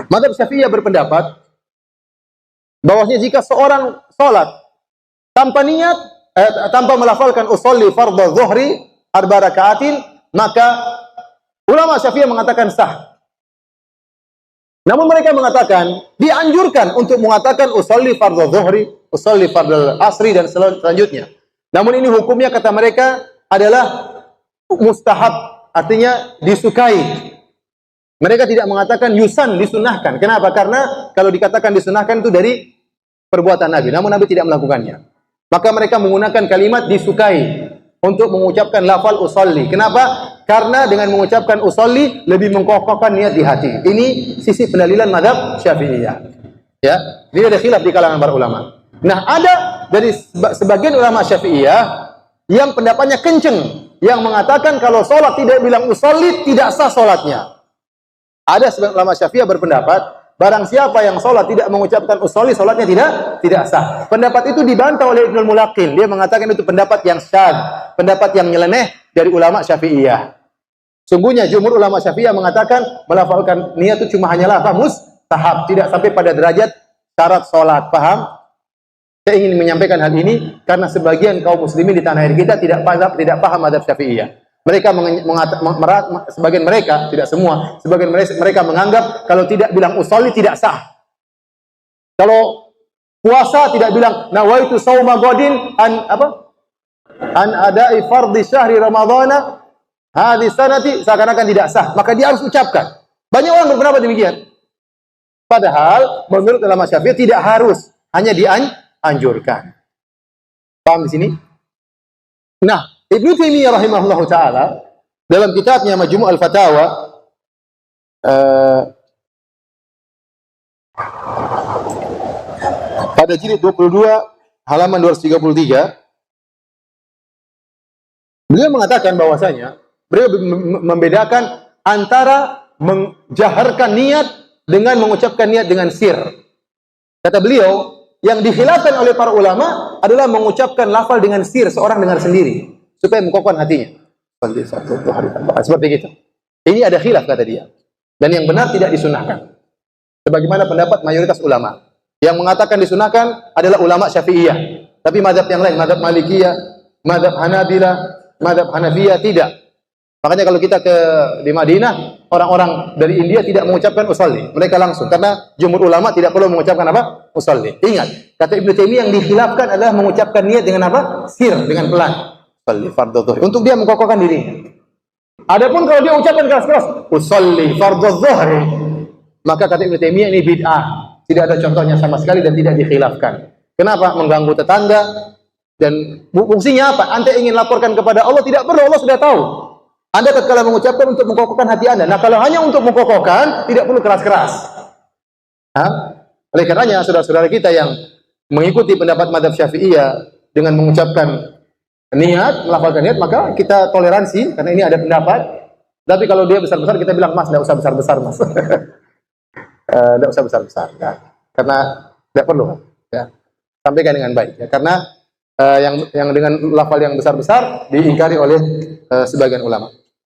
Mazhab Syafi'iyah berpendapat bahwasanya jika seorang sholat tanpa niat, tanpa melafalkan usolli fardhu dhuhri arba rakaatin, maka ulama Syafi'iyah mengatakan sah. Namun mereka mengatakan dianjurkan untuk mengatakan usolli fardhu dhuhri, usolli fardhu asri dan selanjutnya. Namun ini hukumnya kata mereka adalah mustahab, artinya disukai. Mereka tidak mengatakan yusan, disunahkan. Kenapa? Karena kalau dikatakan disunahkan itu dari perbuatan Nabi, namun Nabi tidak melakukannya. Maka mereka menggunakan kalimat disukai untuk mengucapkan lafal usolli. Kenapa? Karena dengan mengucapkan usolli lebih mengkokohkan niat di hati. Ini sisi pendalilan mazhab Syafi'iyah. Ya, ini ada khilaf di kalangan para ulama. Nah, ada dari sebagian ulama Syafi'iyah yang pendapatnya kenceng, yang mengatakan kalau sholat tidak bilang usolli tidak sah sholatnya. Ada sebagian ulama Syafi'iyah berpendapat barang siapa yang sholat tidak mengucapkan usolli, sholatnya tidak sah. Pendapat itu dibantah oleh Ibnul Mulaqin. Dia mengatakan itu pendapat yang syadz, pendapat yang nyeleneh dari ulama Syafi'iyah. Sungguhnya jumhur ulama Syafi'iyah mengatakan melafalkan niat itu cuma hanyalah apa? Mustahab, tidak sampai pada derajat syarat sholat. Paham? Saya ingin menyampaikan hal ini karena sebagian kaum muslimin di tanah air kita tidak paham mazhab Syafi'iyah. Mereka sebagian mereka, tidak semua, sebagian mereka menganggap kalau tidak bilang usolli tidak sah. Kalau puasa tidak bilang nawaitu shauma ghadin an ada'i fardhi syahri ramadhana hadhihi sanati, seakan-akan tidak sah. Maka dia harus ucapkan. Banyak orang berpendapat demikian. Padahal menurut ulama Syafi'iyah tidak harus, hanya dianjurkan. Paham di sini? Nah, Ibnu Taimiyah rahimahullahu taala dalam kitabnya Majmu' al-Fatawa pada jilid 22 halaman 233 beliau mengatakan bahwasanya beliau membedakan antara menjaharkan niat dengan mengucapkan niat dengan sir. Kata beliau, yang dikhilafkan oleh para ulama adalah mengucapkan lafal dengan sir, seorang dengar sendiri supaya mengkokohkan hatinya. Seperti itu. Ini ada khilaf kata dia. Dan yang benar tidak disunahkan. Sebagaimana pendapat mayoritas ulama. Yang mengatakan disunahkan adalah ulama Syafi'iyah. Tapi mazhab yang lain, mazhab Malikiyah, mazhab Hanabilah, mazhab Hanafiyah tidak. Makanya kalau kita di Madinah, orang-orang dari India tidak mengucapkan usolli. Mereka langsung. Karena jumhur ulama tidak perlu mengucapkan apa? Usolli. Ingat, kata Ibnu Taimiyah yang dikhilafkan adalah mengucapkan niat dengan apa? Sir, dengan pelan. Usolli fardhu dhuhri. Untuk dia mengkokohkan dirinya. Adapun kalau dia ucapkan keras-keras, usolli fardhu dhuhri, maka kata Ibnu Taimiyah ini bid'ah. Tidak ada contohnya sama sekali dan tidak dikhilafkan. Kenapa? Mengganggu tetangga. Dan fungsinya apa? Anda ingin laporkan kepada Allah, tidak perlu, Allah sudah tahu. Anda tatkala mengucapkan untuk mengkokohkan hati Anda. Nah, kalau hanya untuk mengkokohkan, tidak perlu keras-keras. Oleh karenanya, saudara-saudara kita yang mengikuti pendapat mazhab Syafi'iyah dengan mengucapkan niat, melafalkan niat, maka kita toleransi, karena ini ada pendapat. Tapi kalau dia besar-besar, kita bilang, Mas, tidak usah besar-besar, Mas. Tidak usah besar-besar. Ya. Karena tidak perlu. Ya. Sampaikan dengan baik. Ya. Karena yang dengan lafal yang besar-besar diingkari oleh sebagian ulama.